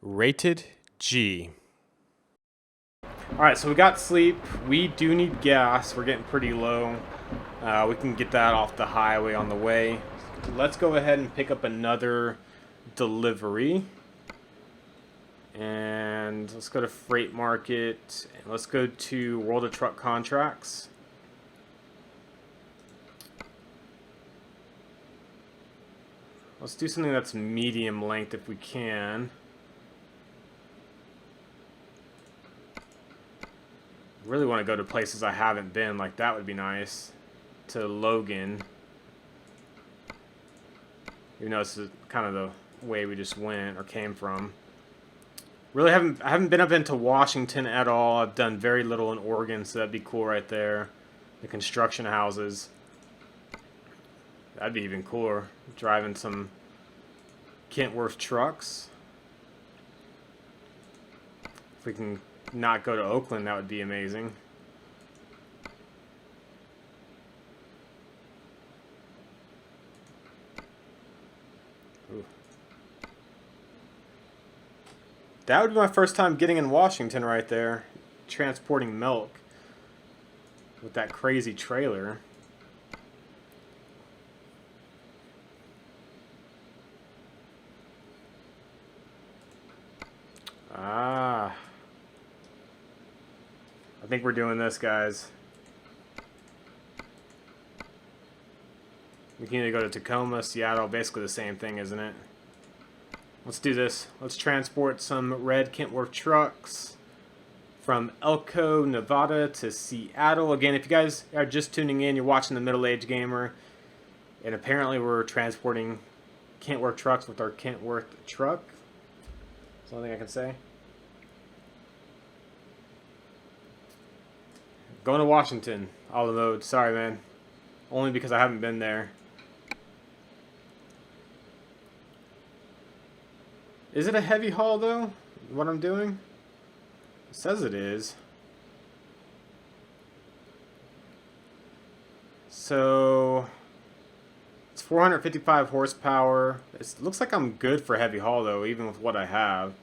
Rated G. Alright, so we got sleep. We do need gas. We're getting pretty low. We can get that off the highway on the way. Let's go ahead and pick up another delivery. And let's go to Freight Market. And let's go to World of Truck Contracts. Let's do something that's medium length if we can. Really want to go to places I haven't been, like that would be nice. To Logan. Even though this is kind of the way we just went or came from. Really I haven't been up into Washington at all. I've done very little in Oregon, so that'd be cool right there. The construction houses. That'd be even cooler. Driving some Kenworth trucks. If we can not go to Oakland, that would be amazing. Ooh. That would be my first time getting in Washington right there. Transporting milk. With that crazy trailer. Ah. I think we're doing this, guys. We can either go to Tacoma, Seattle, basically the same thing, isn't it? Let's do this. Let's transport some red Kenworth trucks from Elko, Nevada to Seattle. Again, if you guys are just tuning in, you're watching the Middle-Aged Gamer. And apparently we're transporting Kenworth trucks with our Kenworth truck. That's the only thing I can say. Going to Washington, all the mode. Sorry, man. Only because I haven't been there. Is it a heavy haul, though? What I'm doing? It says it is. So it's 455 horsepower. It looks like I'm good for heavy haul, though, even with what I have.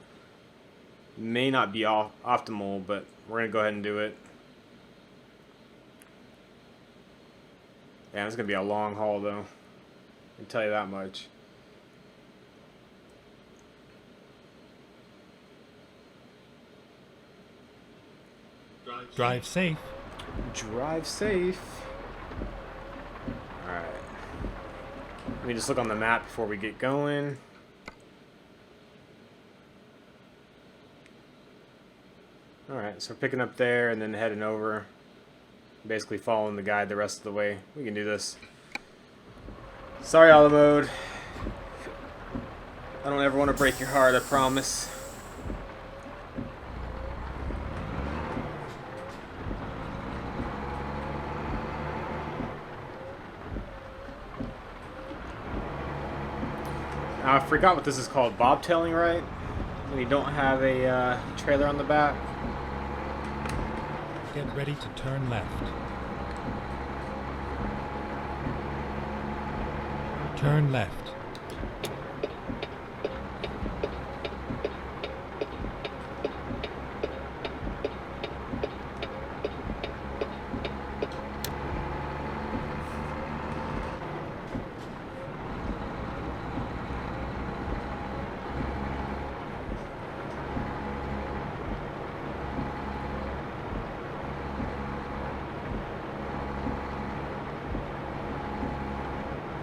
May not be optimal, but we're going to go ahead and do it. Yeah, it's going to be a long haul, though. I can tell you that much. Drive safe. Drive safe. Alright. Let me just look on the map before we get going. Alright, so we're picking up there and then heading over. Basically following the guide the rest of the way. We can do this. Sorry, all the mode. I don't ever want to break your heart, I promise. Now, I forgot what this is called. Bobtailing, right? When you don't have a trailer on the back. Get ready to turn left. Turn left.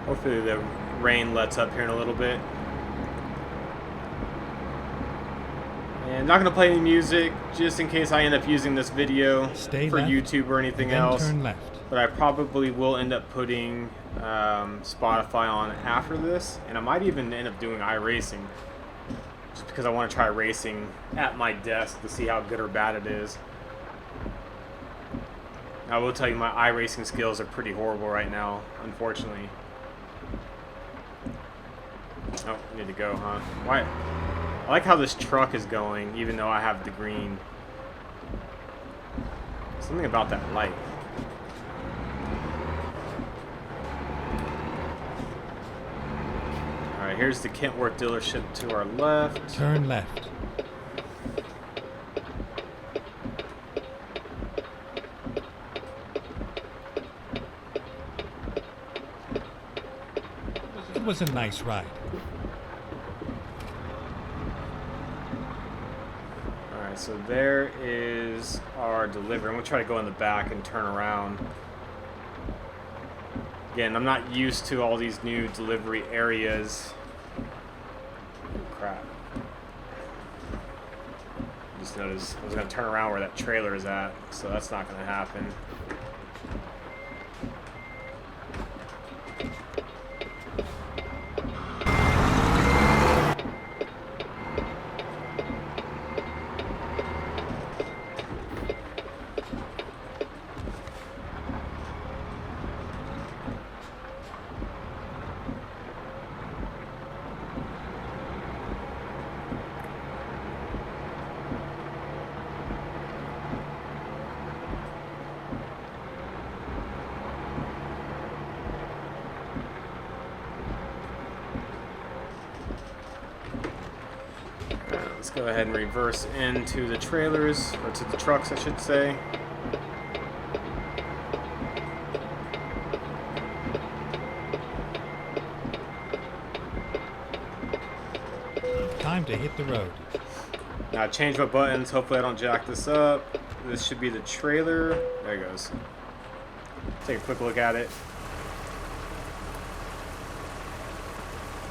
Hopefully the rain lets up here in a little bit. And I'm not going to play any music, just in case I end up using this video for YouTube or anything else. Turn left. But I probably will end up putting Spotify on after this. And I might even end up doing iRacing. Just because I want to try racing at my desk to see how good or bad it is. I will tell you my iRacing skills are pretty horrible right now, unfortunately. Oh, I need to go, huh? Why? I like how this truck is going, even though I have the green. Something about that light. here's the Kenworth dealership to our left. Turn left. It was a nice ride. Alright, so there is our delivery. I'm going to try to go in the back and turn around. Again, I'm not used to all these new delivery areas. Oh, crap. Just noticed I was going to turn around where that trailer is at, so that's not going to happen. Let's go ahead and reverse into the trailers, or to the trucks, I should say. Time to hit the road. Now change my buttons. Hopefully I don't jack this up. This should be the trailer. There it goes. Take a quick look at it.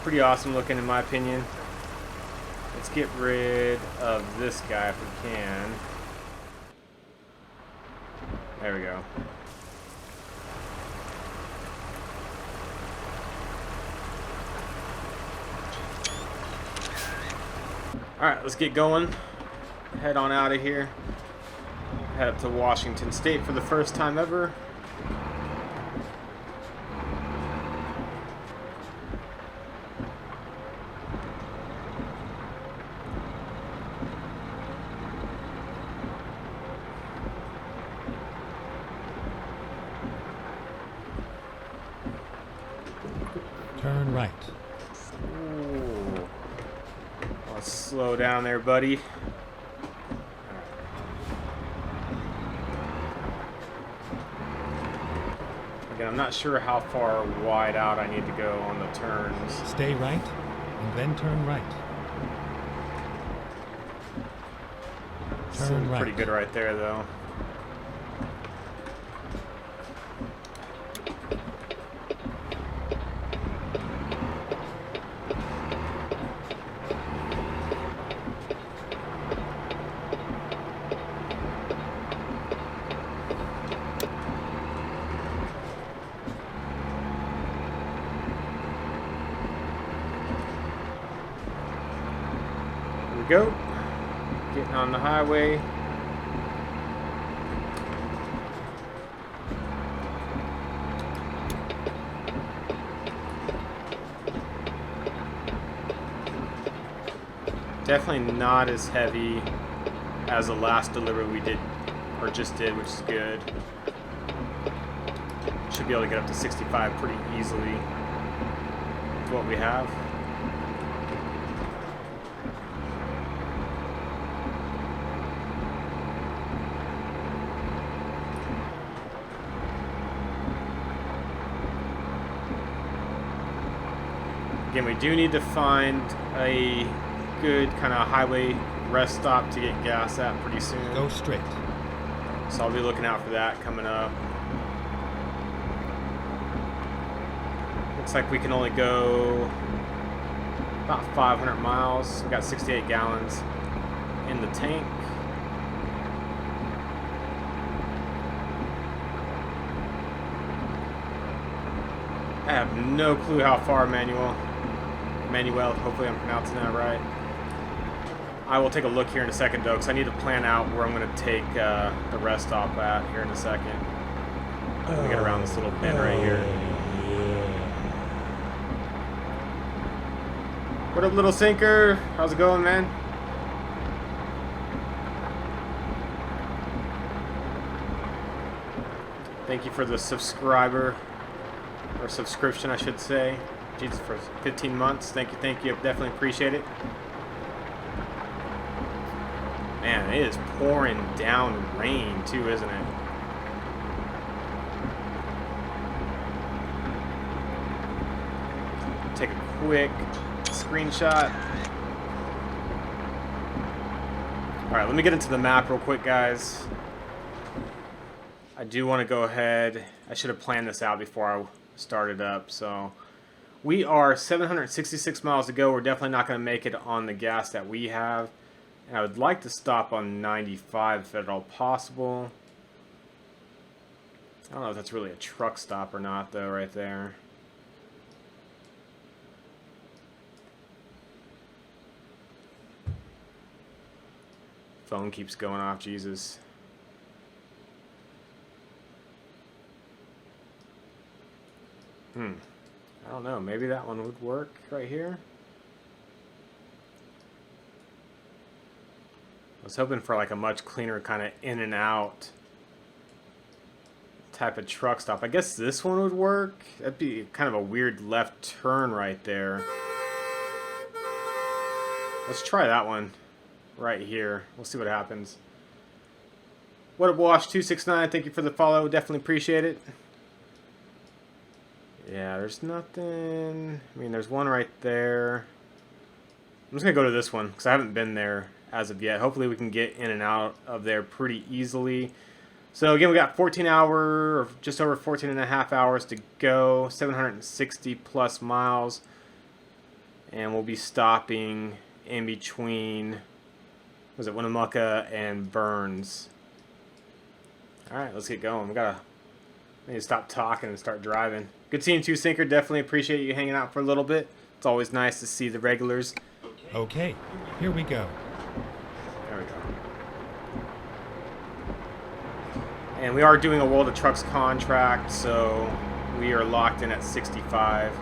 Pretty awesome looking in my opinion. Let's get rid of this guy if we can. There we go. Alright, let's get going. Head on out of here. Head up to Washington State for the first time ever. Turn right. Ooh. Let's slow down there, buddy. Again, I'm not sure how far wide out I need to go on the turns. Stay right, and then turn right. Turn Seemed right. pretty good right there, though. Go. Getting on the highway. Definitely not as heavy as the last delivery we did, or just did, which is good. Should be able to get up to 65 pretty easily with what we have. Again, we do need to find a good kind of highway rest stop to get gas at pretty soon. Go straight. So I'll be looking out for that coming up. Looks like we can only go about 500 miles. We got 68 gallons in the tank. I have no clue how far, Manuel, hopefully I'm pronouncing that right. I will take a look here in a second, though, because I need to plan out where I'm going to take the rest stop at here in a second. Let me get around this little bend right here. What up, little sinker? How's it going, man? Thank you for the subscriber, or subscription, I should say. Jesus, for 15 months. Thank you, thank you. Definitely appreciate it. Man, it is pouring down rain too, isn't it? Take a quick screenshot. Alright, let me get into the map real quick, guys. I do want to go ahead. I should have planned this out before I started up. So we are 766 miles to go. We're definitely not going to make it on the gas that we have. And I would like to stop on 95 if at all possible. I don't know if that's really a truck stop or not, though, right there. Phone keeps going off, Jesus. I don't know. Maybe that one would work right here. I was hoping for like a much cleaner kind of in and out type of truck stop. I guess this one would work. That'd be kind of a weird left turn right there. Let's try that one right here. We'll see what happens. What up, Wash 269? Thank you for the follow. Definitely appreciate it. Yeah, there's nothing. I mean, there's one right there. I'm just gonna go to this one because I haven't been there as of yet. Hopefully we can get in and out of there pretty easily. So again, we got 14 hours, or just over 14 and a half hours to go, 760 plus miles, and we'll be stopping in between, was it Winnemucca and Burns. All right, let's get going. I need to stop talking and start driving. Good seeing you, Sinker. Definitely appreciate you hanging out for a little bit. It's always nice to see the regulars. Okay, here we go. There we go. And we are doing a World of Trucks contract, so we are locked in at 65.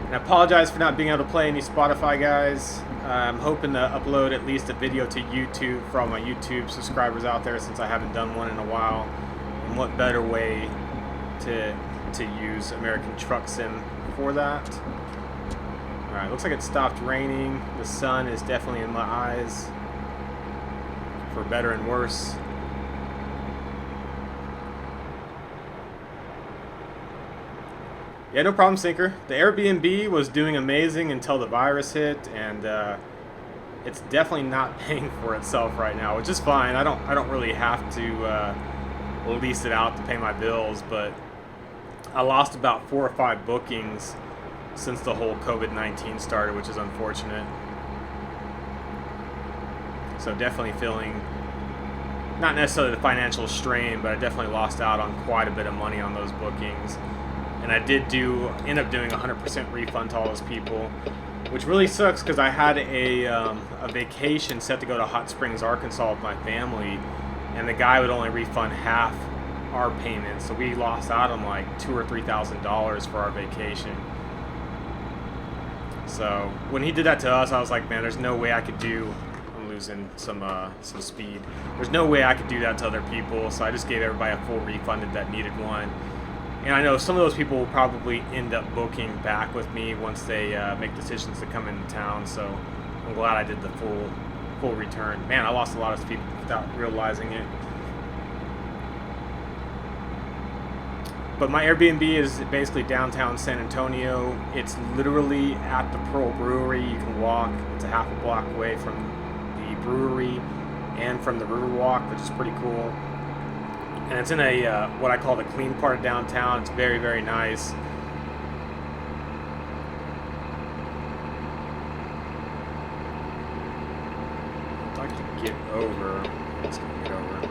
And I apologize for not being able to play any Spotify, guys. I'm hoping to upload at least a video to YouTube for all my YouTube subscribers out there, since I haven't done one in a while. And what better way to use American Truck Sim for that? Alright, looks like it stopped raining. The sun is definitely in my eyes, for better and worse. Yeah, no problem, Sinker. The Airbnb was doing amazing until the virus hit, and it's definitely not paying for itself right now, which is fine. I don't really have to lease it out to pay my bills, but I lost about 4 or 5 bookings since the whole COVID-19 started, which is unfortunate. So definitely feeling, not necessarily the financial strain, but I definitely lost out on quite a bit of money on those bookings. And I did end up doing 100% refund to all those people, which really sucks because I had a vacation set to go to Hot Springs, Arkansas with my family, and the guy would only refund half our payment, so we lost out on like $2,000 or $3,000 for our vacation. So when he did that to us, I was like, man, there's no way I could do. I'm losing some speed. There's no way I could do that to other people, so I just gave everybody a full refund that needed one. And I know some of those people will probably end up booking back with me once they make decisions to come into town. So I'm glad I did the full return. Man, I lost a lot of speed without realizing it. But my Airbnb is basically downtown San Antonio. It's literally at the Pearl Brewery. You can walk. It's a half a block away from the brewery and from the Riverwalk, which is pretty cool. And it's in a what I call the clean part of downtown. It's very, very nice. I'd like to get over. Let's get over.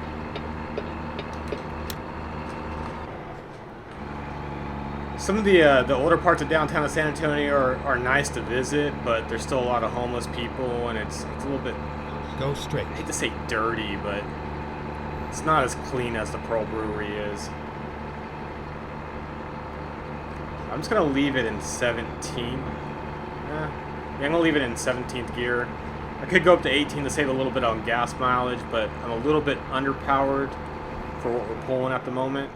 Some of the older parts of downtown San Antonio are nice to visit, but there's still a lot of homeless people, and it's a little bit. Go straight. I hate to say dirty, but it's not as clean as the Pearl Brewery is. I'm just going to leave it in 17. Yeah, I'm gonna leave it in 17th gear. I could go up to 18 to save a little bit on gas mileage, but I'm a little bit underpowered for what we're pulling at the moment.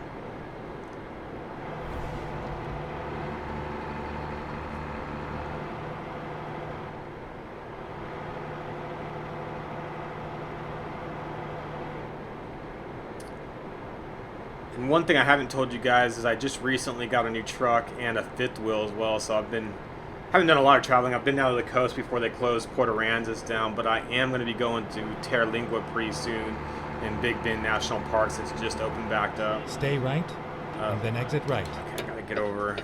And one thing I haven't told you guys is I just recently got a new truck and a fifth wheel as well, so haven't done a lot of traveling. I've been down to the coast before they closed Port Aransas down, but I am going to be going to Terlingua pretty soon in Big Bend National Parks. It's just opened back up. Stay right, and then exit right. Okay, I gotta get over.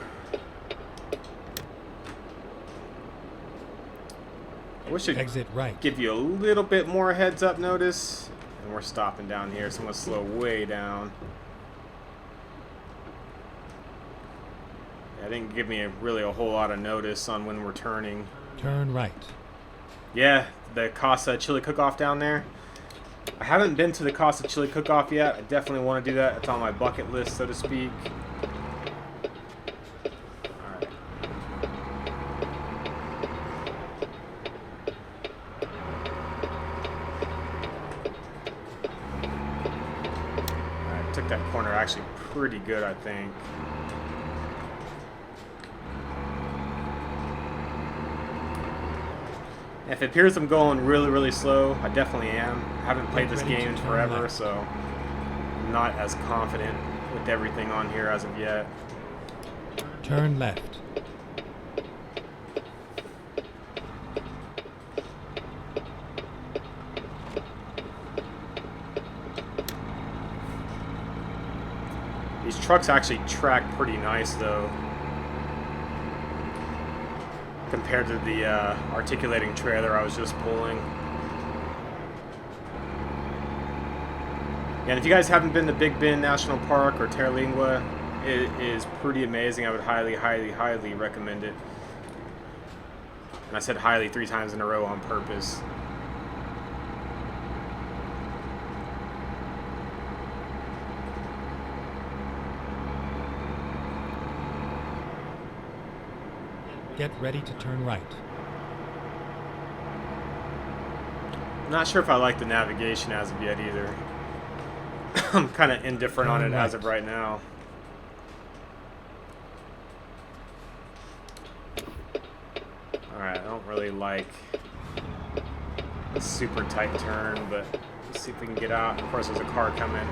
I wish I'd Exit right. give you a little bit more heads up notice. And we're stopping down here, so I'm going to slow way down. Yeah, it didn't give me really a whole lot of notice on when we're turning. Turn right. Yeah, the Casa Chili Cook-Off down there. I haven't been to the Casa Chili Cook-Off yet. I definitely want to do that. It's on my bucket list, so to speak. Alright. Alright, took that corner actually pretty good, I think. If it appears I'm going really, really slow, I definitely am. I haven't played this game in forever, so I'm not as confident with everything on here as of yet. Turn left. These trucks actually track pretty nice, though, compared to the articulating trailer I was just pulling. And if you guys haven't been to Big Bend National Park or Terlingua, it is pretty amazing. I would highly, highly, highly recommend it. And I said highly 3 times in a row on purpose. Get ready to turn right. I'm not sure if I like the navigation as of yet either. I'm kind of indifferent on it as of right now. Alright, I don't really like a super tight turn, but let's see if we can get out. Of course, there's a car coming.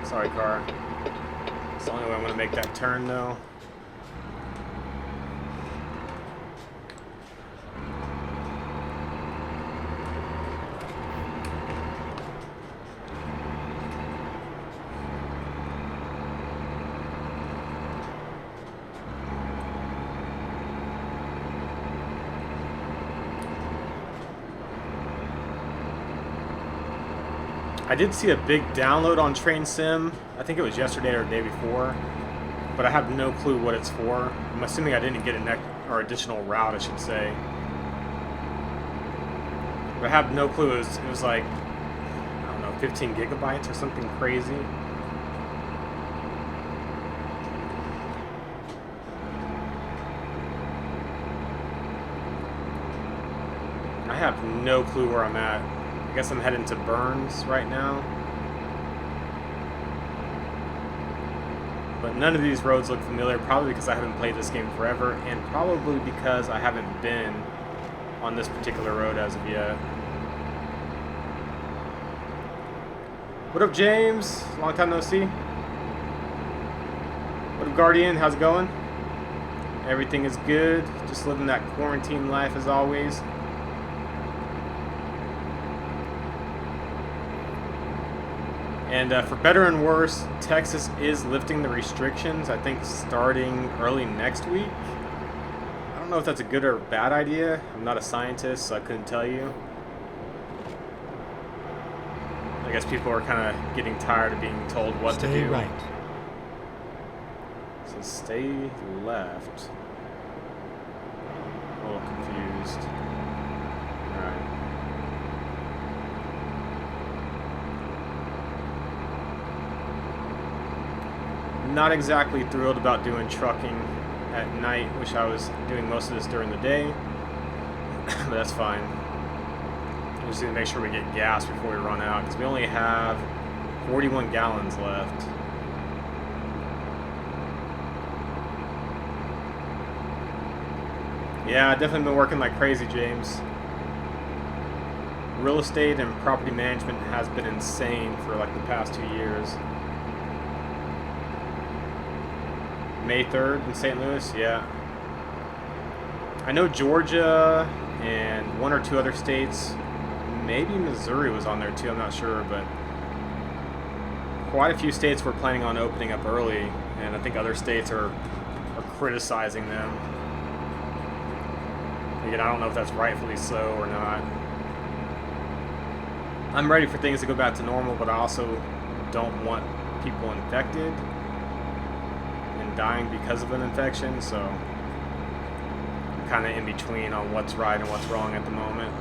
Sorry, car. It's the only way I'm going to make that turn, though. I did see a big download on Train Sim. I think it was yesterday or the day before, but I have no clue what it's for. I'm assuming I didn't get an additional route, I should say. But I have no clue. It was like, I don't know, 15 gigabytes or something crazy. I have no clue where I'm at. I guess I'm heading to Burns right now. But none of these roads look familiar, probably because I haven't played this game forever, and probably because I haven't been on this particular road as of yet. What up, James? Long time no see. What up, Guardian? How's it going? Everything is good. Just living that quarantine life as always. And for better and worse, Texas is lifting the restrictions, I think starting early next week. I don't know if that's a good or bad idea. I'm not a scientist, so I couldn't tell you. I guess people are kind of getting tired of being told what to do. Stay right. So stay left. I'm a little confused. Alright. Not exactly thrilled about doing trucking at night. Wish I was doing most of this during the day. But that's fine. We just need to make sure we get gas before we run out, because we only have 41 gallons left. Yeah, definitely been working like crazy, James. Real estate and property management has been insane for like the past 2 years. May 3rd in St. Louis, yeah. I know Georgia and 1 or 2 other states, maybe Missouri was on there too, I'm not sure, but quite a few states were planning on opening up early, and I think other states are criticizing them. Again, I don't know if that's rightfully so or not. I'm ready for things to go back to normal, but I also don't want people infected and dying because of an infection, so I'm kind of in between on what's right and what's wrong at the moment.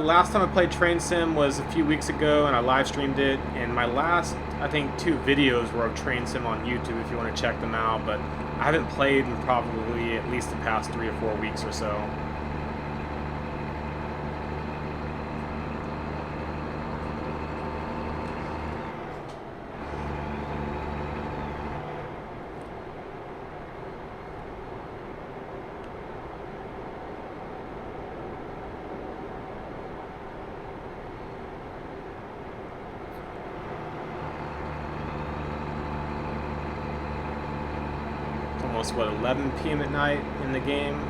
Last time I played Train Sim was a few weeks ago, and I live streamed it, and my last, I think, 2 videos were of Train Sim on YouTube if you want to check them out, but I haven't played in probably at least the past 3 or 4 weeks or so. Almost, what, 11 p.m. at night in the game.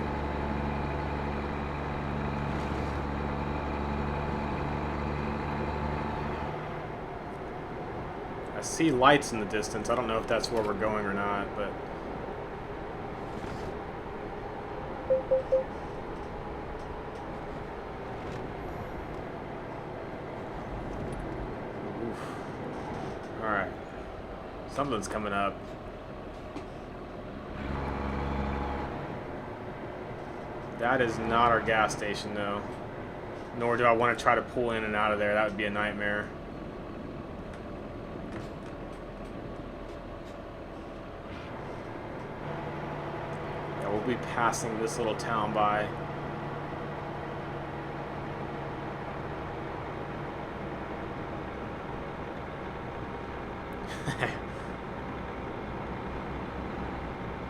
I see lights in the distance. I don't know if that's where we're going or not, but oof. All right, something's coming up. That is not our gas station, though. Nor do I want to try to pull in and out of there. That would be a nightmare. Yeah, we'll be passing this little town by.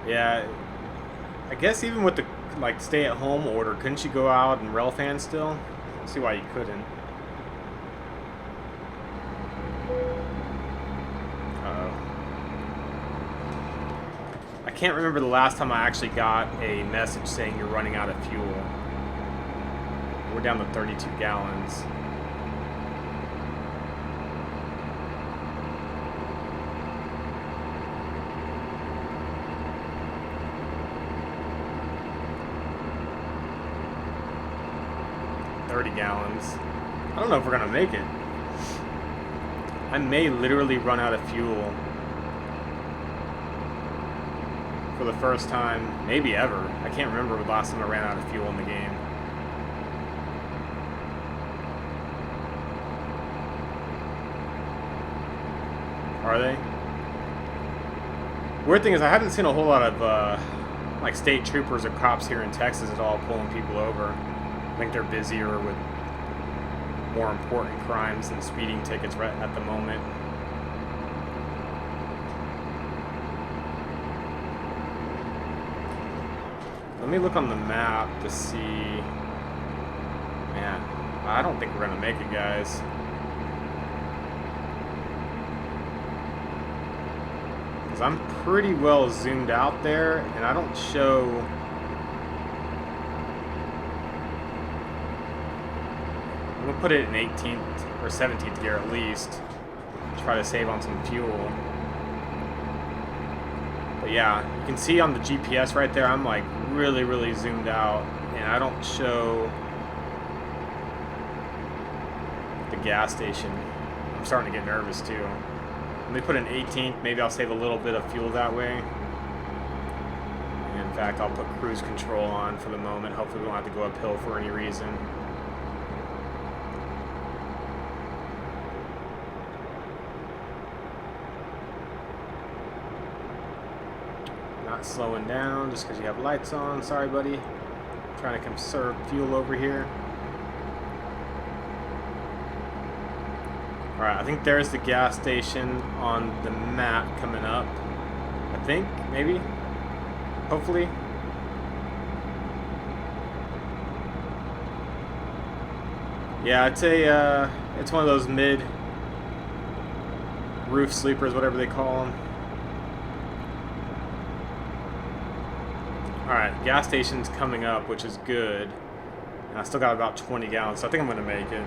Yeah, I guess even with the like stay-at-home order, couldn't you go out and rail fan still? I don't see why you couldn't. Uh-oh. I can't remember the last time I actually got a message saying you're running out of fuel. We're down to 32 gallons. Gallons. I don't know if we're gonna make it. I may literally run out of fuel for the first time, maybe ever. I can't remember the last time I ran out of fuel in the game. Are they? Weird thing is I haven't seen a whole lot of like state troopers or cops here in Texas at all pulling people over. I think they're busier with more important crimes than speeding tickets right at the moment. Let me look on the map to see. Man, I don't think we're gonna make it, guys. Because I'm pretty well zoomed out there, and I don't show. I'm gonna put it in 18th or 17th gear at least. Try to save on some fuel. But yeah, you can see on the GPS right there, I'm like really zoomed out, and I don't show the gas station. I'm starting to get nervous too. Let me put in 18th, maybe I'll save a little bit of fuel that way. And In fact, I'll put cruise control on for the moment. Hopefully we won't have to go uphill for any reason. Not slowing down just because you have lights on. Sorry, buddy. Trying to conserve fuel over here. Alright, I think there's the gas station on the map coming up. I think, maybe. Hopefully. Yeah, I'd say it's one of those mid roof sleepers, whatever they call them. Alright, gas station's coming up, which is good. And I still got about 20 gallons, so I think I'm going to make it.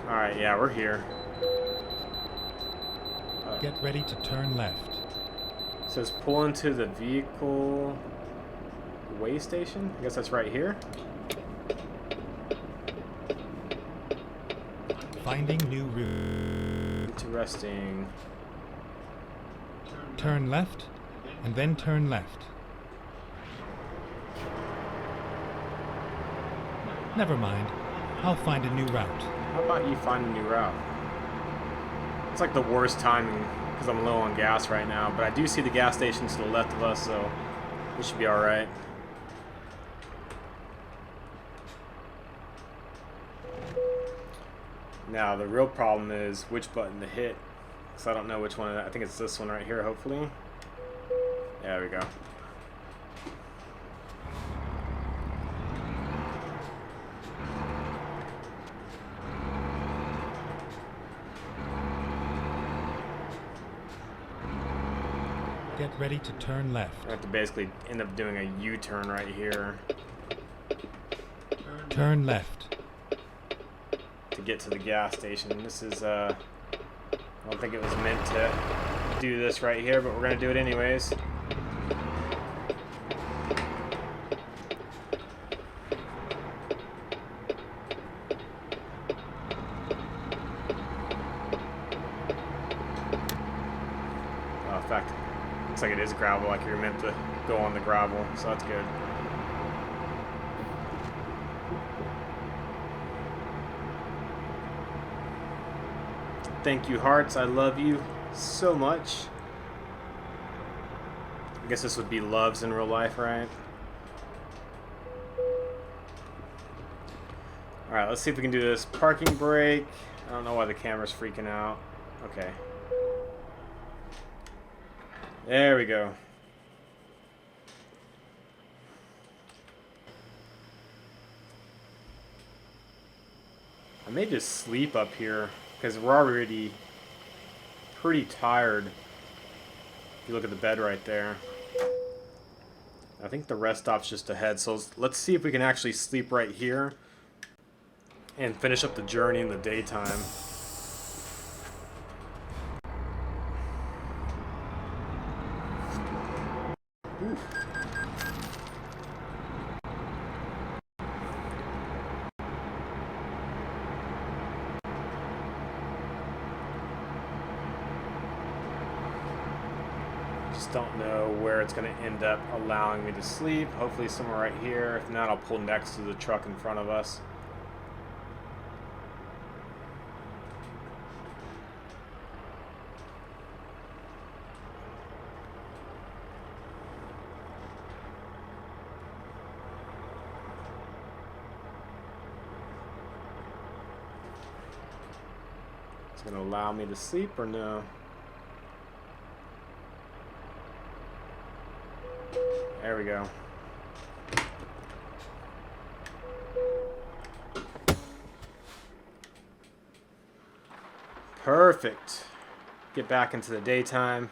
Alright, yeah, we're here. Get ready to turn left. It says pull into the vehicle way station. I guess that's right here. Finding new route. Interesting. Turn left, and then turn left. Never mind. I'll find a new route. How about you find a new route? It's like the worst timing because I'm low on gas right now, but I do see the gas station to the left of us, so we should be alright. Now, the real problem is which button to hit, because I don't know which one. I think it's this one right here, hopefully. There we go. Get ready to turn left. I have to basically end up doing a U-turn right here Turn left. to get to the gas station. This is, I don't think it was meant to do this right here, but we're going to do it anyways. Oh, in fact, looks like it is gravel, like you're meant to go on the gravel, so that's good. Thank you, hearts. I love you so much. I guess this would be loves in real life, right? Alright, let's see if we can do this. Parking brake. I don't know why the camera's freaking out. Okay. There we go. I may just sleep up here because we're already pretty tired. If you look at the bed right there. I think the rest stop's just ahead, so let's see if we can actually sleep right here and finish up the journey in the daytime. Ooh. Just don't know where it's going to end up allowing me to sleep. Hopefully somewhere right here. If not, I'll pull next to the truck in front of us. It's going to allow me to sleep or no? There we go. Perfect. Get back into the daytime.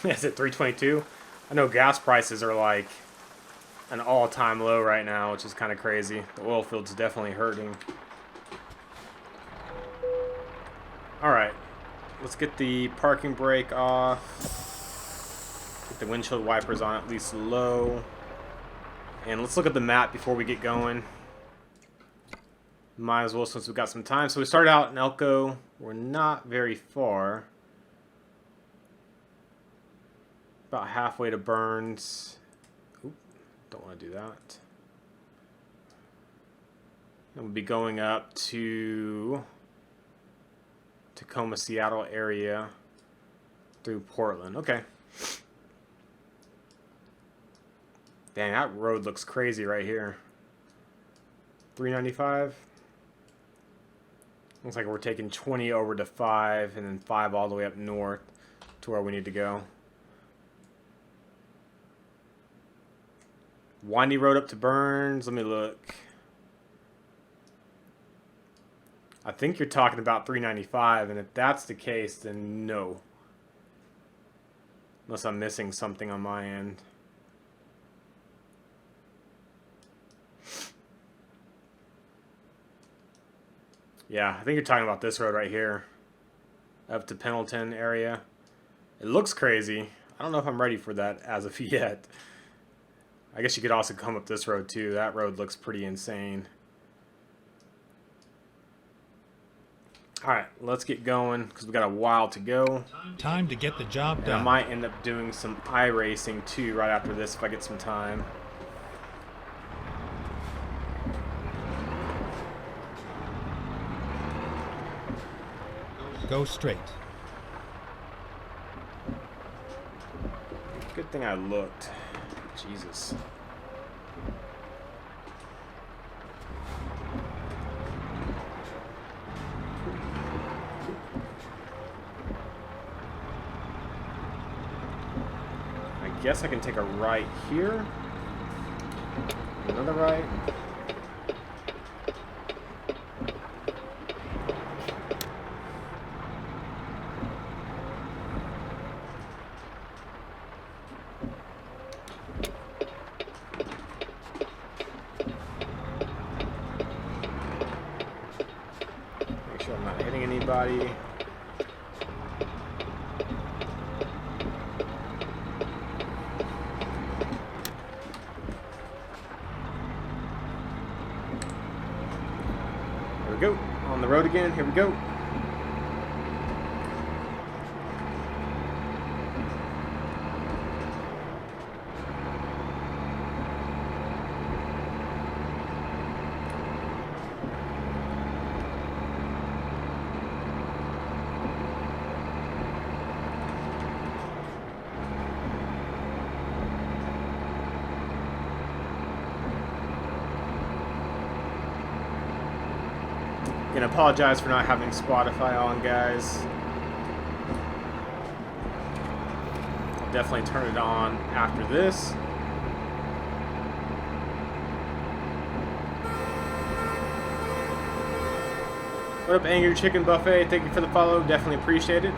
Is it 322? I know gas prices are like an all-time low right now, which is kind of crazy. The oil field's definitely hurting. Alright, let's get the parking brake off. Get the windshield wipers on at least low. And let's look at the map before we get going. Might as well since we've got some time. So we started out in Elko. We're not very far. About halfway to Burns. Oop, don't want to do that. And we'll be going up to Tacoma, Seattle area through Portland. Okay. Dang, that road looks crazy right here. 395. Looks like we're taking 20 over to 5 and then 5 all the way up north to where we need to go. Windy road up to Burns. Let me look. I think you're talking about 395, and if that's the case, then no. Unless I'm missing something on my end. Yeah, I think you're talking about this road right here. Up to Pendleton area. It looks crazy. I don't know if I'm ready for that as of yet. I guess you could also come up this road too. That road looks pretty insane. Alright, let's get going because we got a while to go. Time to get the job done. I might end up doing some iRacing too right after this if I get some time. Go straight. Good thing I looked. Jesus. I guess I can take a right here. Another right. Anybody. There we go. On the road again. Here we go. Gonna apologize for not having Spotify on, guys. I'll definitely turn it on after this. What up, Angry Chicken Buffet? Thank you for the follow. Definitely appreciate it.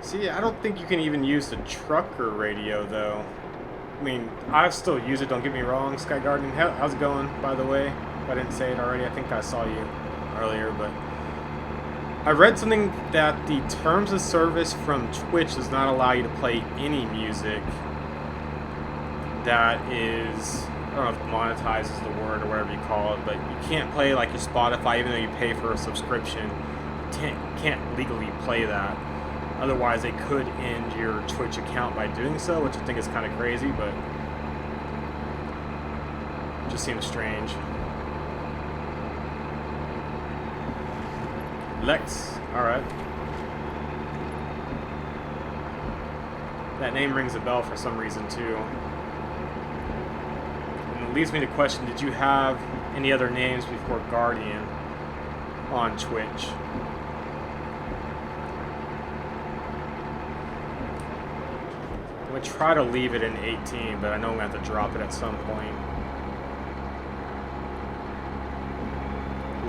See, I don't think you can even use the trucker radio, though. I mean, I still use it, don't get me wrong. Sky Garden, how's it going, by the way? If I didn't say it already, I think I saw you earlier, but I read something that the terms of service from Twitch does not allow you to play any music that is, I don't know if monetized is the word or whatever you call it, but you can't play like your Spotify even though you pay for a subscription. You can't legally play that. Otherwise, they could end your Twitch account by doing so, which I think is kind of crazy, but it just seems strange. Lex, alright. That name rings a bell for some reason, too. And it leads me to question, did you have any other names before Guardian on Twitch? I'm going to try to leave it in 18, but I know I'm going to have to drop it at some point.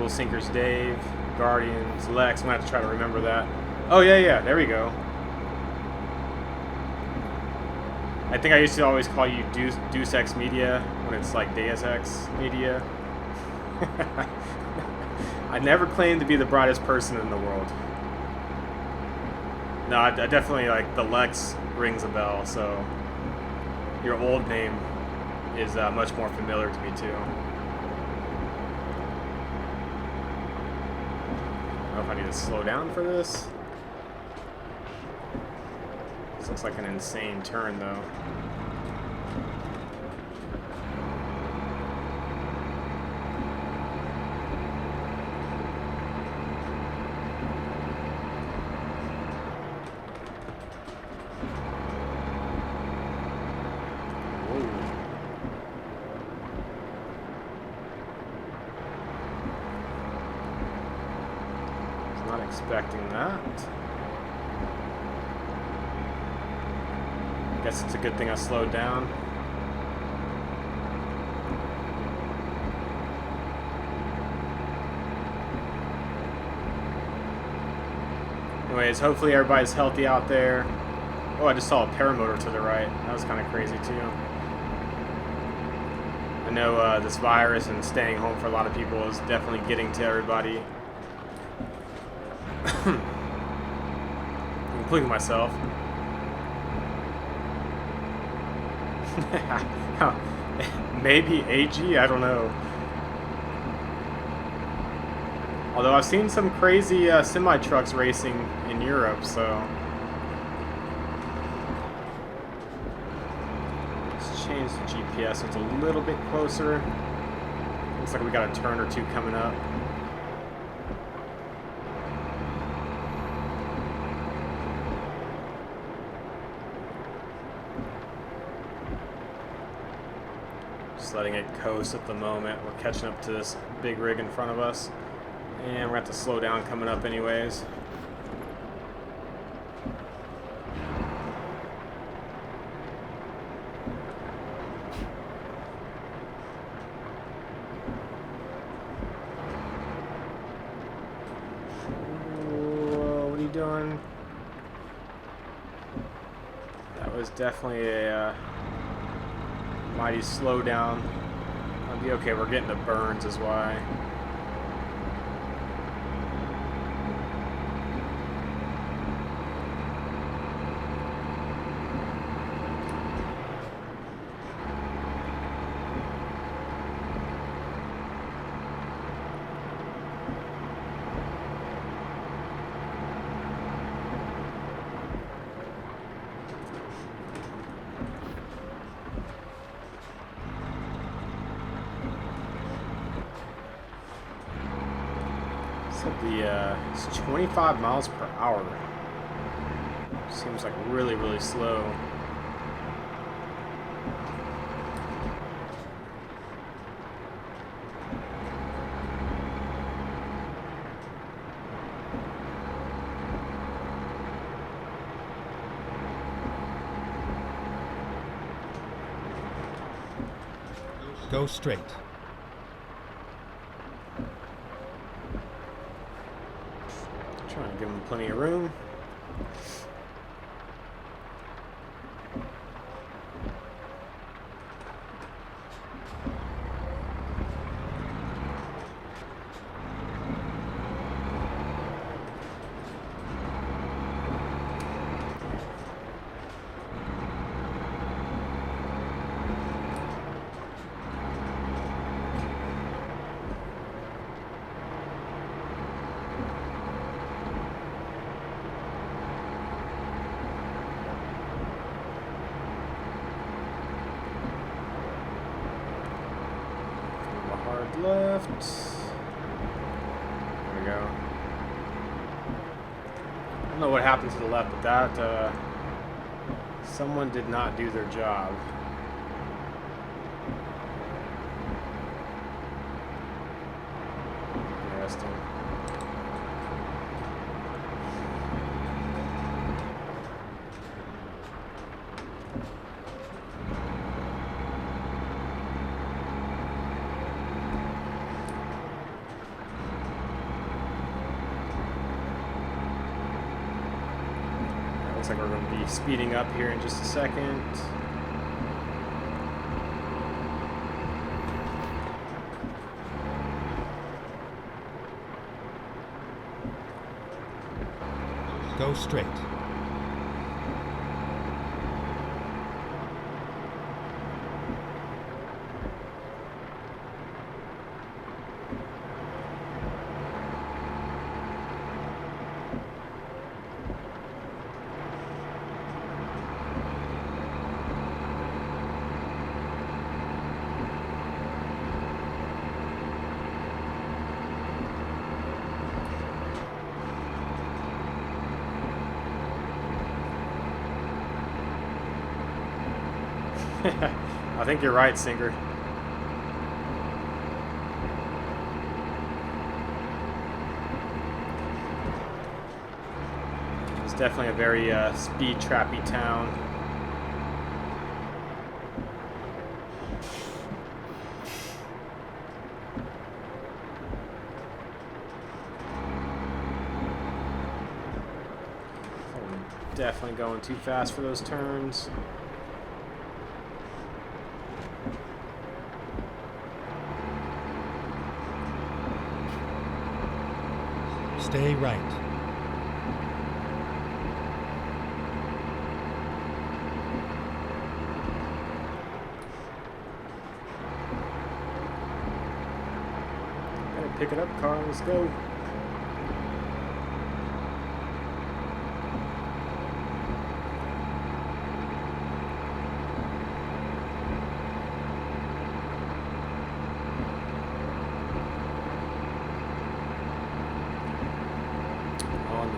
Single Sinkers Dave, Guardians, Lex. I'm gonna have to try to remember that. Oh yeah, there we go. I think I used to always call you Deus Ex Media when it's like Deus Ex Media. I never claimed to be the brightest person in the world. No, I definitely, like, the Lex rings a bell, so your old name is much more familiar to me too. I don't know if I need to slow down for this. This looks like an insane turn though. Expecting that. Guess it's a good thing I slowed down. Anyways, hopefully everybody's healthy out there. Oh, I just saw a paramotor to the right. That was kind of crazy too. I know this virus and staying home for a lot of people is definitely getting to everybody. Including myself. Maybe AG? I don't know. Although I've seen some crazy semi-trucks racing in Europe, so... Let's change the GPS so it's a little bit closer. Looks like we got a turn or two coming up. Letting it coast at the moment. We're catching up to this big rig in front of us, and we're gonna have to slow down coming up anyways. Whoa, what are you doing? That was definitely a mighty slow down. I'll be okay. We're getting the burns is why. It's 25 miles per hour. Seems like really, really slow. Go straight. Trying to give him plenty of room. Left. There we go. I don't know what happened to the left, but that someone did not do their job. Interesting. Looks like we're going to be speeding up here in just a second. Go straight. I think you're right, Singer. It's definitely a very speed trappy town. Definitely going too fast for those turns. Stay right. Gotta pick it up, car. Let's go.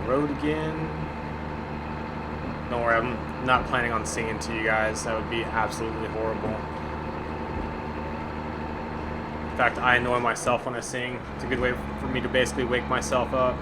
Road again. Don't worry, I'm not planning on singing to you guys. That would be absolutely horrible. In fact, I annoy myself when I sing. It's a good way for me to basically wake myself up.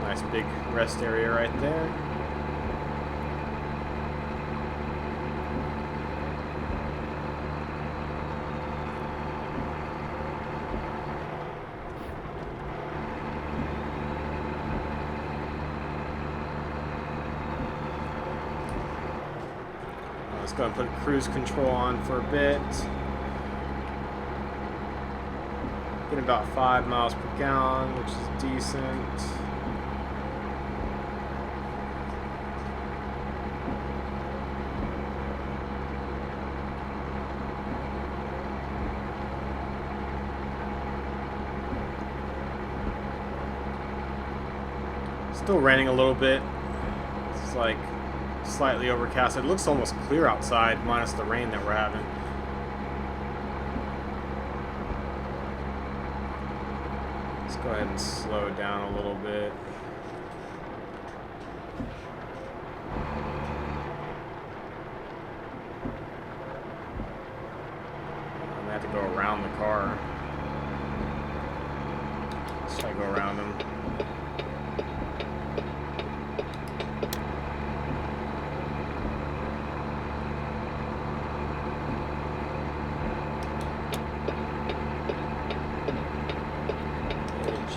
Nice big rest area right there. Let's go and put cruise control on for a bit. Getting about 5 miles per gallon, which is decent. Still raining a little bit. It's like slightly overcast. It looks almost clear outside, minus the rain that we're having. Let's go ahead and slow it down a little bit. I'm gonna have to go around the car. Let's try to go around them.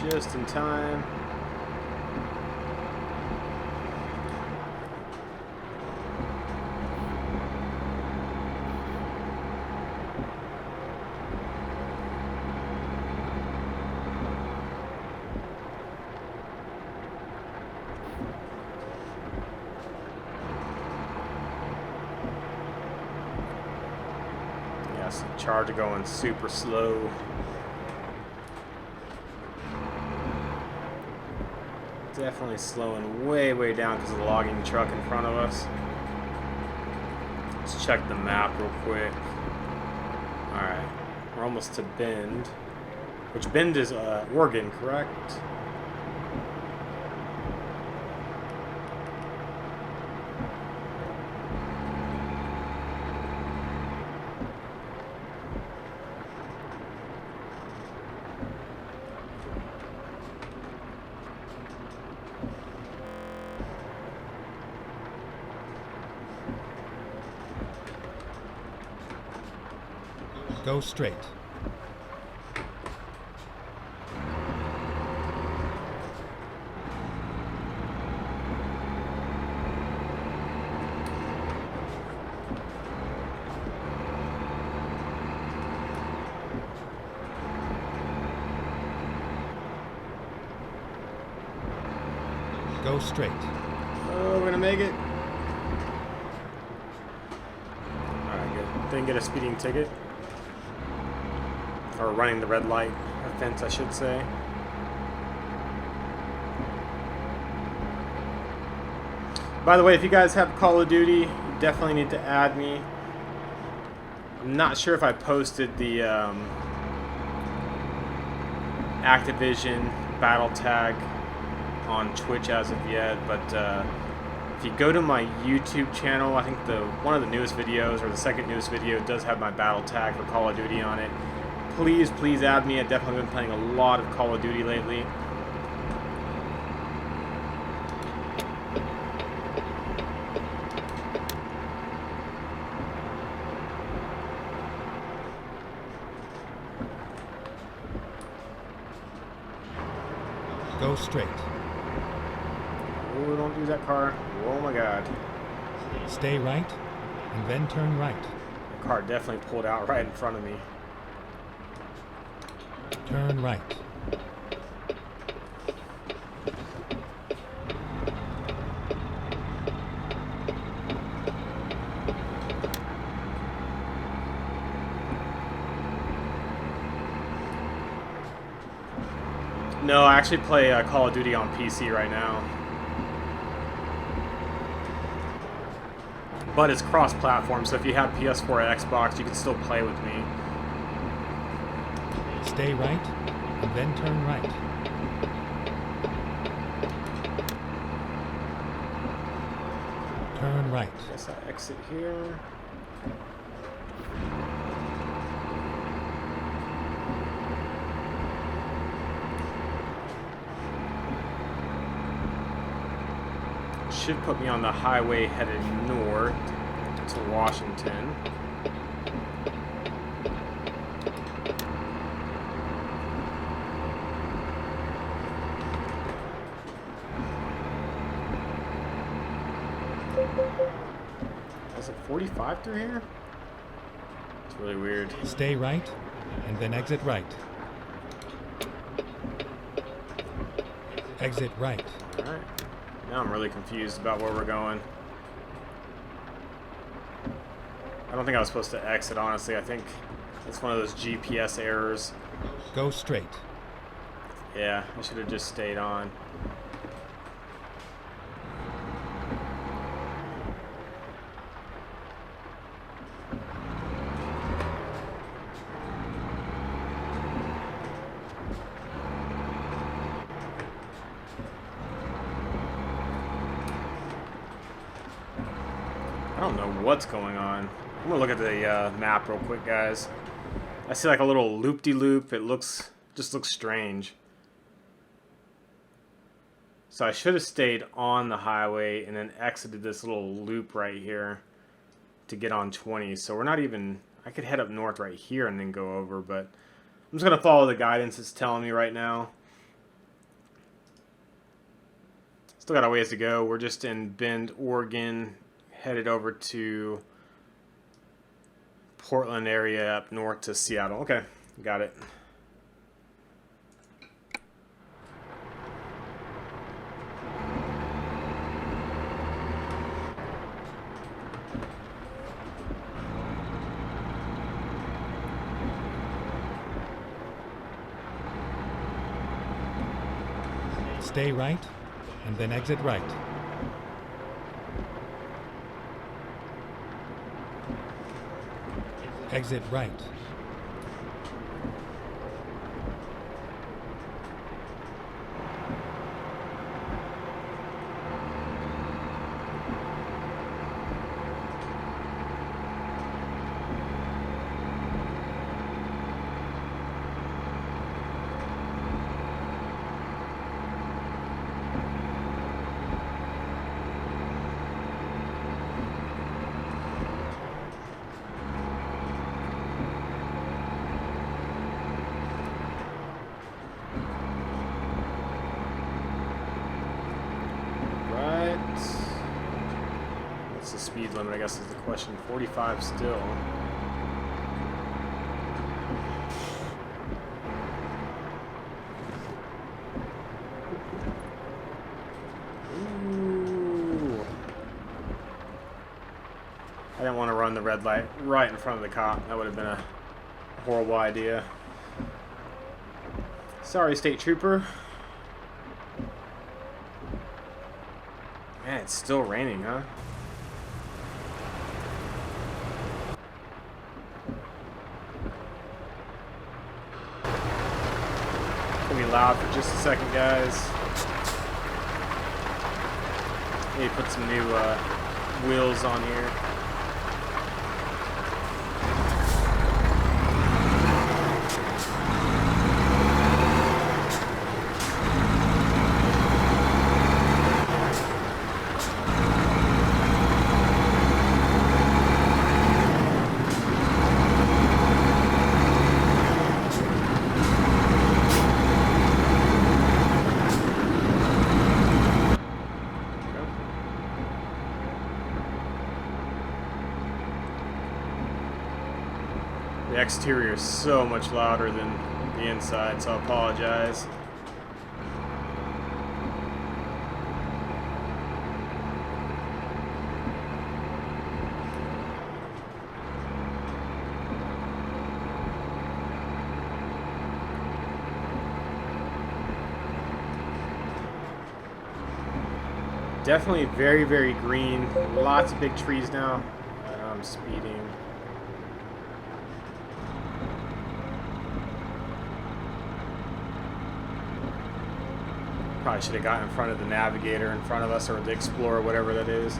Just in time. Yes, Charger going super slow. Definitely slowing way down because of the logging truck in front of us. Let's check the map real quick. Alright, we're almost to Bend. Which Bend is Oregon, correct? Go straight. Go straight. Oh, we're gonna make it. Alright, good. Didn't get a speeding ticket. Or running the red light offense, I should say. By the way, if you guys have Call of Duty, you definitely need to add me. I'm not sure if I posted the Activision battle tag on Twitch as of yet, but if you go to my YouTube channel, I think one of the newest videos, or the second newest video, does have my battle tag for Call of Duty on it. Please add me. I've definitely been playing a lot of Call of Duty lately. Go straight. Oh, don't do that, car. Oh my god. Stay right, and then turn right. The car definitely pulled out right in front of me. Turn right. No, I actually play Call of Duty on PC right now. But it's cross-platform, so if you have PS4 or Xbox, you can still play with me. Stay right, and then turn right. Turn right. Guess I exit here. Should put me on the highway headed north to Washington. Is it 45 through here? It's really weird. Stay right, and then exit right. Exit right. Alright. Now I'm really confused about where we're going. I don't think I was supposed to exit, honestly. I think it's one of those GPS errors. Go straight. Yeah, I should have just stayed on. I don't know what's going on. I'm gonna look at the map real quick, guys. I see like a little loop-de-loop. It just looks strange. So I should have stayed on the highway and then exited this little loop right here to get on 20. So we're not even... I could head up north right here and then go over, but I'm just gonna follow the guidance it's telling me right now. Still got a ways to go. We're just in Bend, Oregon, headed over to Portland area up north to Seattle. Okay, got it. stay right, and then exit right. Exit right. What's the speed limit, I guess, is the question. 45 still. Ooh. I didn't want to run the red light right in front of the cop. That would have been a horrible idea. Sorry, State Trooper. Man, it's still raining, huh? It's gonna be loud for just a second, guys. Maybe put some new wheels on here. The exterior is so much louder than the inside, so I apologize. Definitely very, very green. Lots of big trees now. I'm speeding. Probably should have gotten in front of the Navigator in front of us, or the Explorer, whatever that is.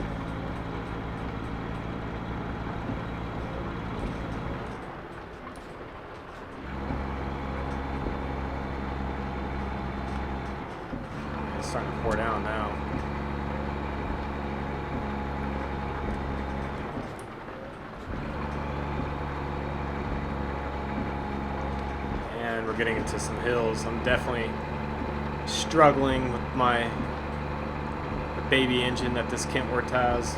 It's starting to pour down now. And we're getting into some hills. I'm definitely struggling with the baby engine that this Kenworth has.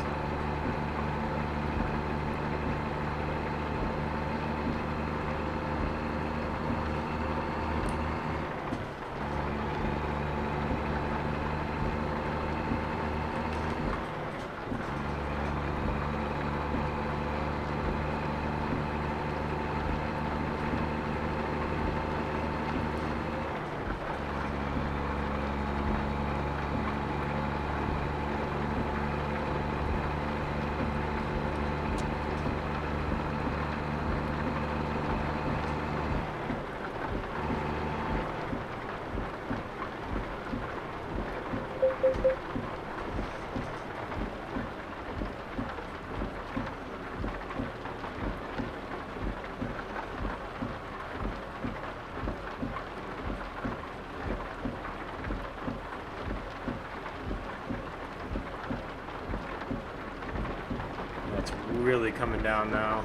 Really coming down now.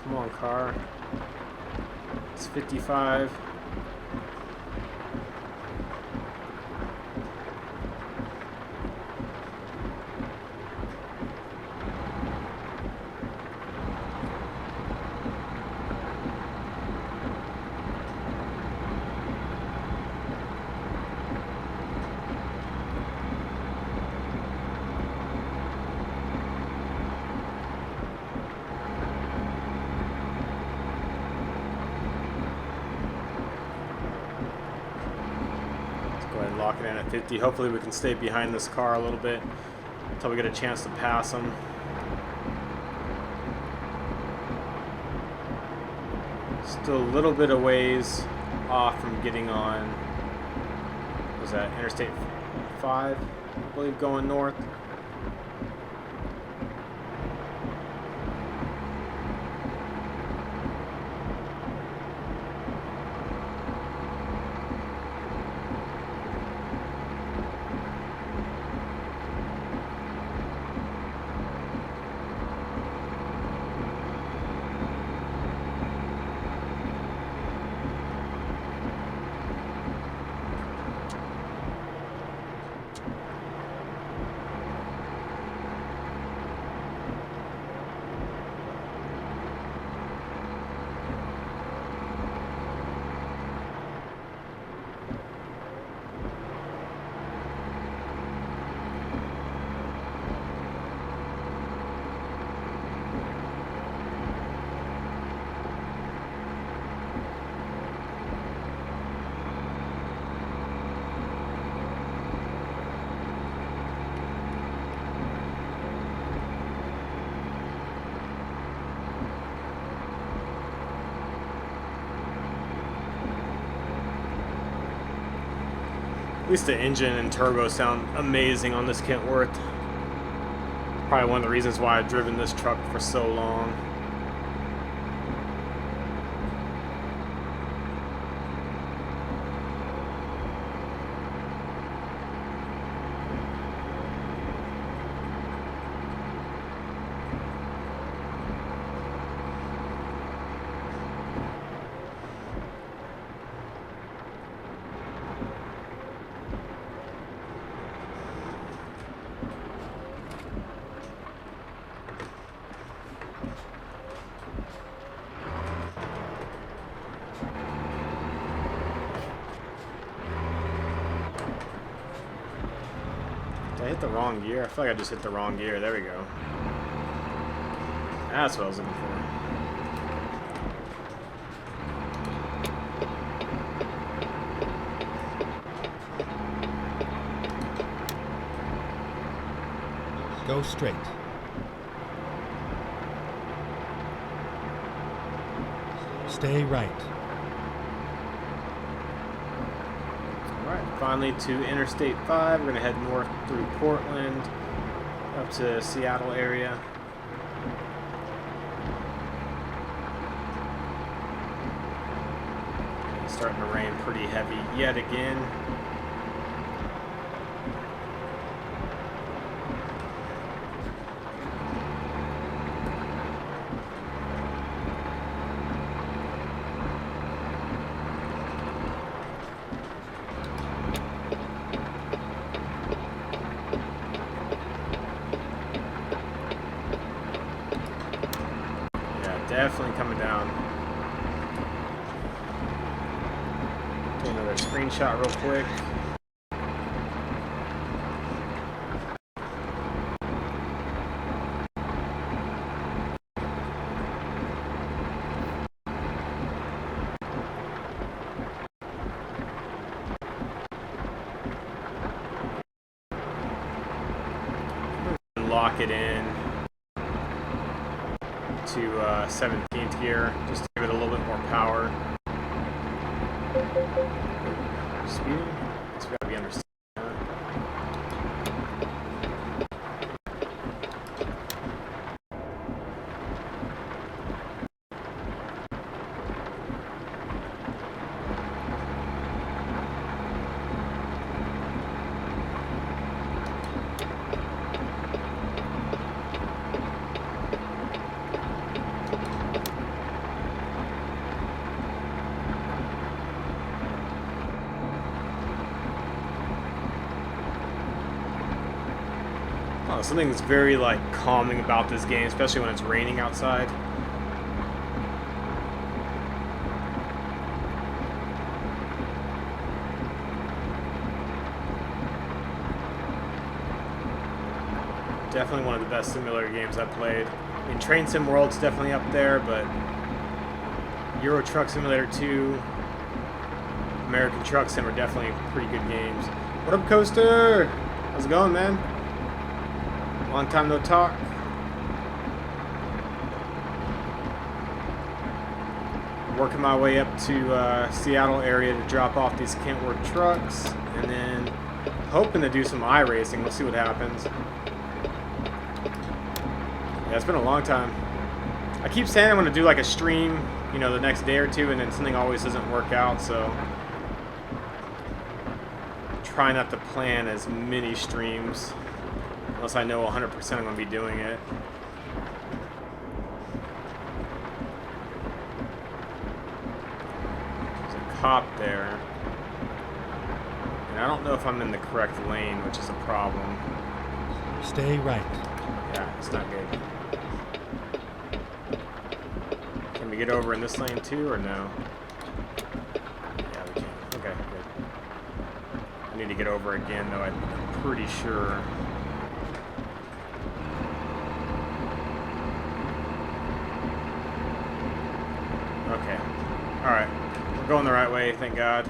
Come on, car. It's 55. clocking in at 50. Hopefully we can stay behind this car a little bit until we get a chance to pass them. Still a little bit of ways off from getting on, what was that, Interstate 5, I believe, going north. At least the engine and turbo sound amazing on this Kenworth. Probably one of the reasons why I've driven this truck for so long. Did I hit the wrong gear? I feel like I just hit the wrong gear. There we go. That's what I was looking for. Go straight. Stay right. Alright, finally to Interstate 5. We're going to head north through Portland up to Seattle area. It's starting to rain pretty heavy yet again. Definitely coming down. Do another screenshot real quick. Lock it in to 17th gear, just to give it a little bit more power. Speed? It's got to be under. Something that's very like calming about this game, especially when it's raining outside. Definitely one of the best simulator games I've played. I mean, Train Sim World's definitely up there, but Euro Truck Simulator 2, American Truck Sim are definitely pretty good games. What up, Coaster? How's it going, man? Long time no talk. Working my way up to Seattle area to drop off these Kenworth trucks, and then hoping to do some iRacing. We'll see what happens. Yeah, it's been a long time. I keep saying I'm going to do like a stream, you know, the next day or two, and then something always doesn't work out, so try not to plan as many streams unless I know 100% I'm going to be doing it. There's a cop there, and I don't know if I'm in the correct lane, which is a problem. Stay right. Yeah, it's not good. Can we get over in this lane too, or no? Yeah, we can. Okay, good. I need to get over again, though, I'm pretty sure. Okay. Alright. We're going the right way, thank God.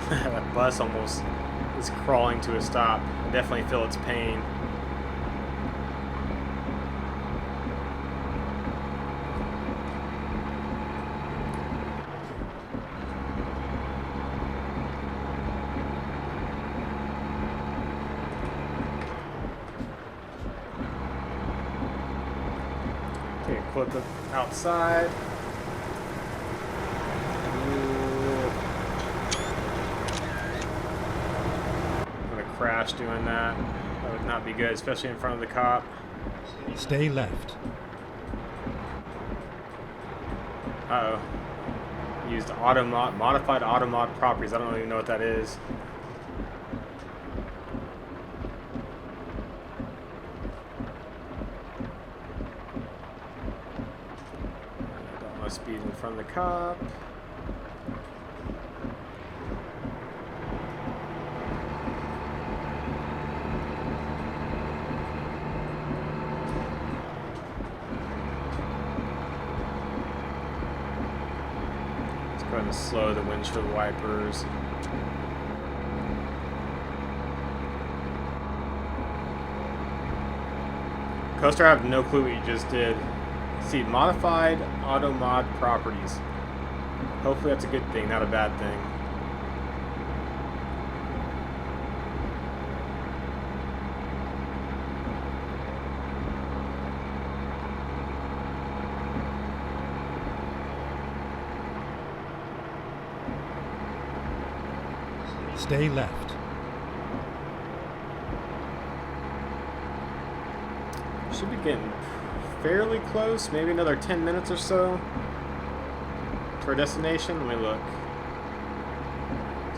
That bus almost is crawling to a stop. I definitely feel its pain. Okay, clip it outside. Crash doing that. That would not be good, especially in front of the cop. Stay left. Uh-oh. Used modified automod properties. I don't even know what that is. Don't want to speed in front of the cop. Go ahead and slow the windshield wipers. Coaster, I have no clue what you just did. See, modified auto mod properties. Hopefully that's a good thing, not a bad thing. Stay left. Should be getting fairly close, maybe another 10 minutes or so to our destination. Let me look.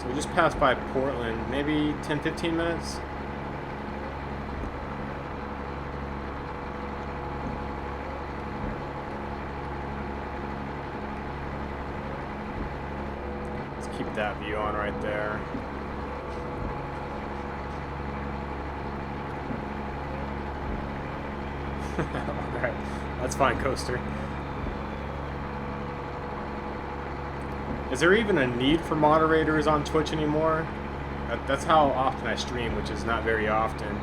So we just passed by Portland, maybe 10-15 minutes. Keep that view on right there. Alright, that's fine, Coaster. Is there even a need for moderators on Twitch anymore? That's how often I stream, which is not very often.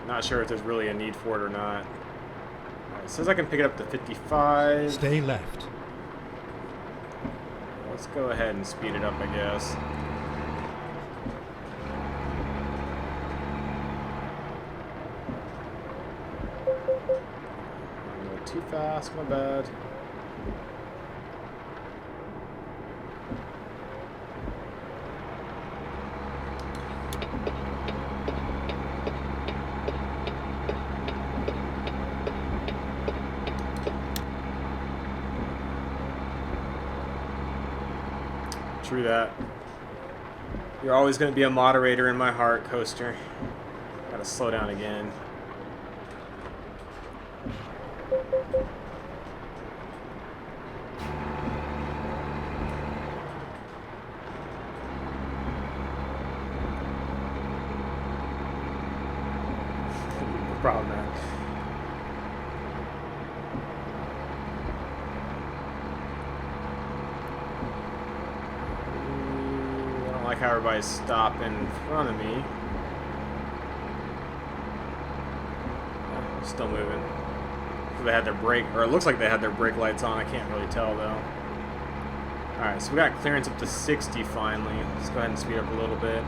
Not sure if there's really a need for it or not. Alright, it says I can pick it up to 55. Stay left. Let's go ahead and speed it up, I guess. I'm going too fast, my bad. True that. You're always going to be a moderator in my heart, Coaster. Gotta slow down again. problem, man. I don't like how everybody's stopping in front of me. Still moving. They had their brake, or it looks like they had their brake lights on. I can't really tell though. Alright, so we got clearance up to 60 finally. Let's go ahead and speed up a little bit.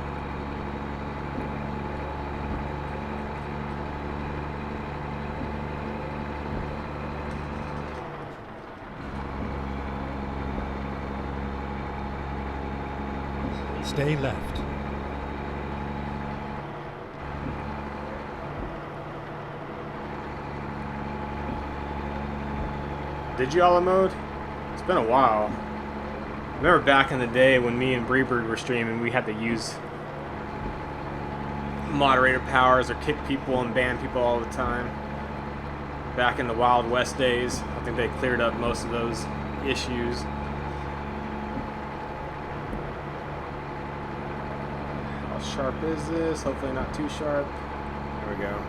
Stay left. Digi mode? It's been a while. I remember back in the day when me and Breebird were streaming, we had to use moderator powers or kick people and ban people all the time. Back in the Wild West days, I think they cleared up most of those issues. How sharp is this? Hopefully not too sharp. There we go.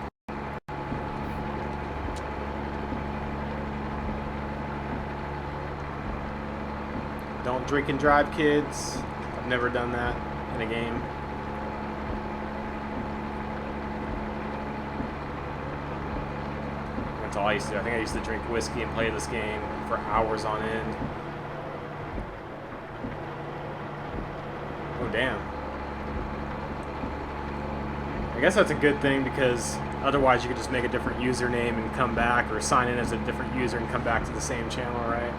Don't drink and drive, kids. I've never done that in a game. That's all I used to do. I think I used to drink whiskey and play this game for hours on end. Oh, damn. I guess that's a good thing because otherwise you could just make a different username and come back, or sign in as a different user and come back to the same channel, right?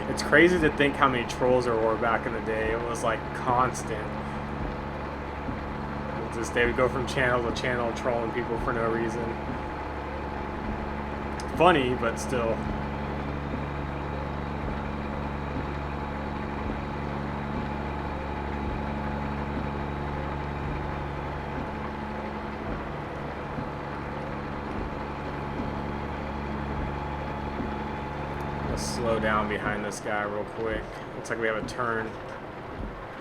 It's crazy to think how many trolls there were back in the day. It was like constant. Just they would go from channel to channel trolling people for no reason. Funny, but still. Slow down behind this guy real quick. Looks like we have a turn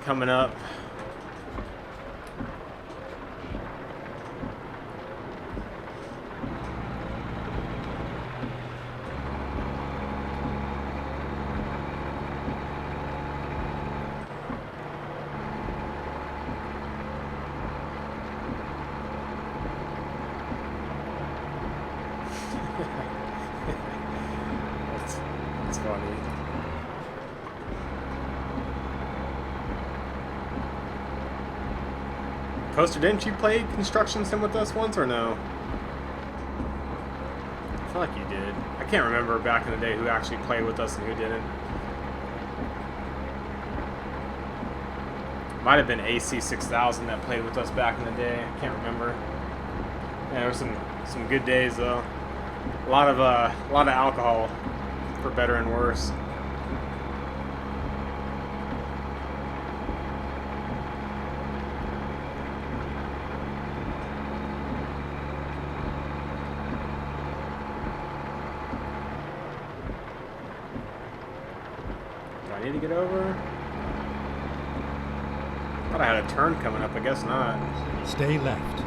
coming up. That's funny. Coaster, didn't you play Construction Sim with us once or no? I feel like you did. I can't remember back in the day who actually played with us and who didn't. Might have been AC6000 that played with us back in the day. I can't remember. Yeah, there were some good days though. A lot of alcohol, for better and worse. Do I need to get over? I thought I had a turn coming up. I guess not. Stay left.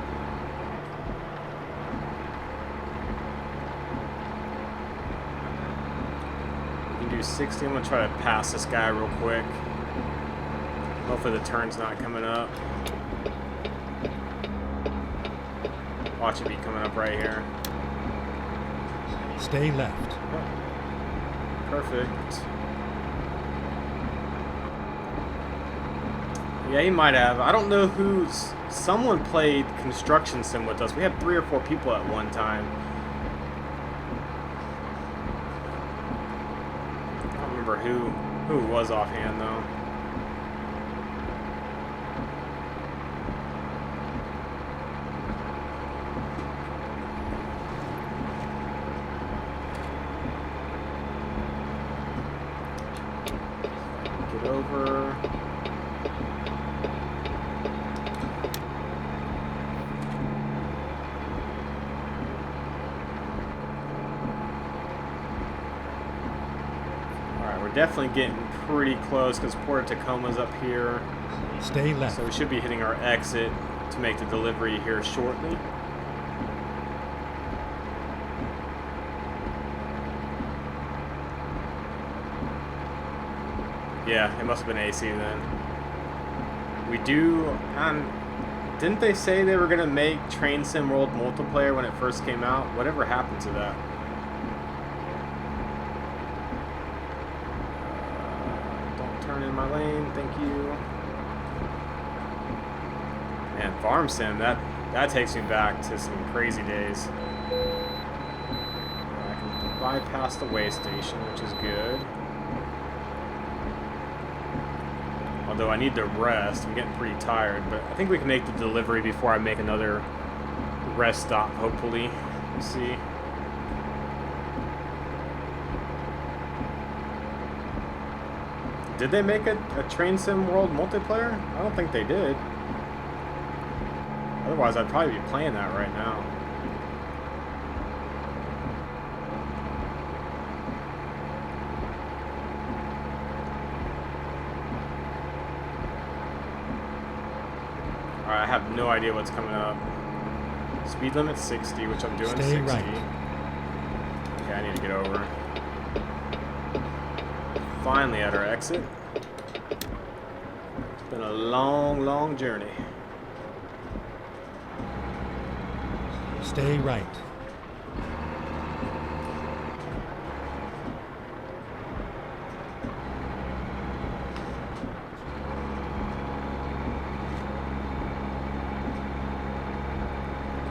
We can do 60. I'm gonna try to pass this guy real quick. Hopefully the turn's not coming up. Watch it be coming up right here. Stay left. Oh, perfect. Yeah, he might have. I don't know who's... Someone played Construction Sim with us. We had 3 or 4 people at one time. I don't remember who it was offhand, though. Get over... Definitely getting pretty close because Port of Tacoma's up here. Stay left. So we should be hitting our exit to make the delivery here shortly. Yeah, it must have been AC then. We do, didn't they say they were going to make Train Sim World multiplayer when it first came out? Whatever happened to that? Don't turn in my lane, thank you. And Farm Sim, that takes me back to some crazy days. I can bypass the way station, which is good. Although I need to rest, I'm getting pretty tired, but I think we can make the delivery before I make another rest stop, hopefully. We'll see. Did they make a Train Sim World multiplayer? I don't think they did. Otherwise, I'd probably be playing that right now. Alright, I have no idea what's coming up. Speed limit 60, which I'm doing. Stay 60. right. Okay, I need to get over. Finally at our exit. It's been a long, long journey. Stay right.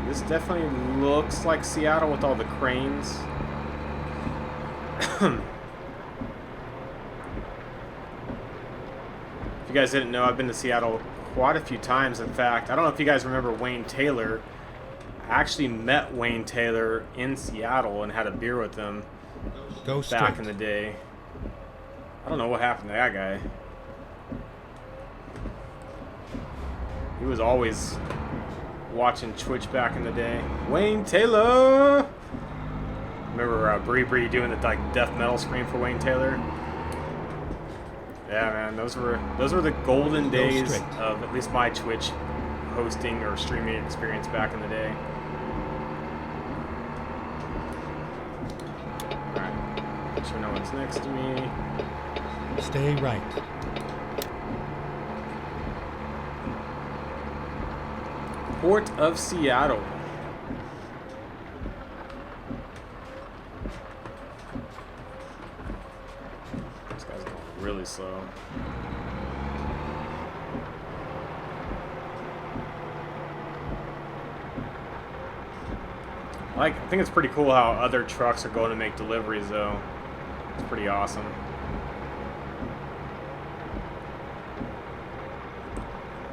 This definitely looks like Seattle with all the cranes. If you guys didn't know, I've been to Seattle quite a few times. In fact, I don't know if you guys remember Wayne Taylor. I actually met Wayne Taylor in Seattle and had a beer with him back in the day. I don't know what happened to that guy. He was always watching Twitch back in the day. Wayne Taylor! Remember Bree Bree doing the like death metal scream for Wayne Taylor? Yeah, man, those were the golden days of at least my Twitch hosting or streaming experience back in the day. Alright, make sure no one's next to me. Stay right. Port of Seattle. This guy's going really slow. I think it's pretty cool how other trucks are going to make deliveries, though. It's pretty awesome.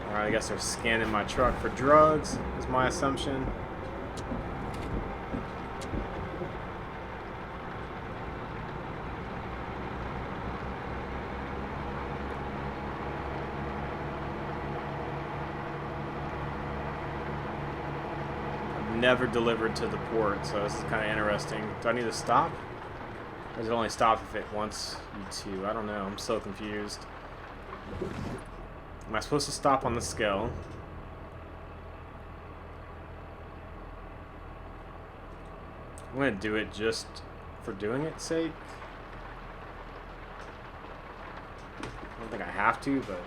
Alright, I guess they're scanning my truck for drugs, is my assumption. Never delivered to the port, so this is kind of interesting. Do I need to stop? Or does it only stop if it wants you to? I don't know. I'm so confused. Am I supposed to stop on the scale? I'm going to do it just for doing its sake. I don't think I have to, but...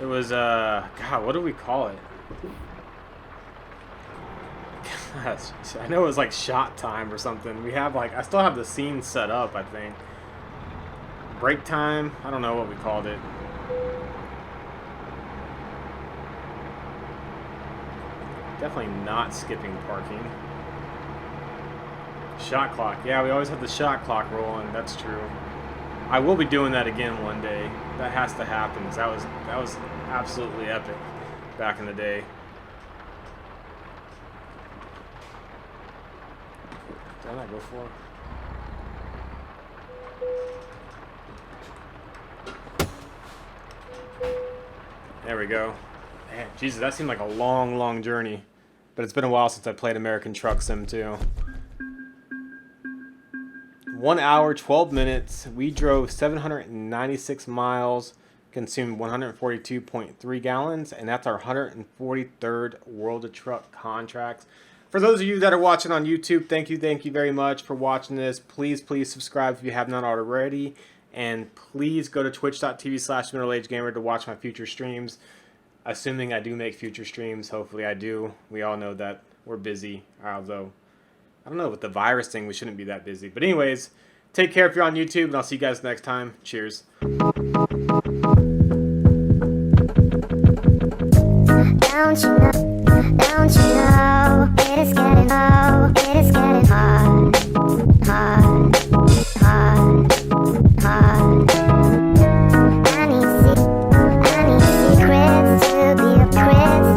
It was, God, what do we call it? Gosh, I know it was like shot time or something. We have like, I still have the scene set up, I think. Break time? I don't know what we called it. Definitely not skipping parking. Shot clock. Yeah, we always have the shot clock rolling. That's true. I will be doing that again one day. That has to happen. That was absolutely epic back in the day. Did I not go for? There we go. Man, Jesus, that seemed like a long, long journey. But it's been a while since I played American Truck Sim too. 1 hour, 12 minutes. We drove 796 miles. consumed 142.3 gallons, and that's our 143rd World of Truck contracts. For those of you that are watching on YouTube, thank you very much for watching this. Please subscribe if you have not already, and please go to twitch.tv/MiddleAgedGamer to watch my future streams. Assuming I do make future streams, hopefully I do. We all know that we're busy, although I don't know, with the virus thing, we shouldn't be that busy. But anyways, take care if you're on YouTube, and I'll see you guys next time. Cheers. Don't you know, it is getting old.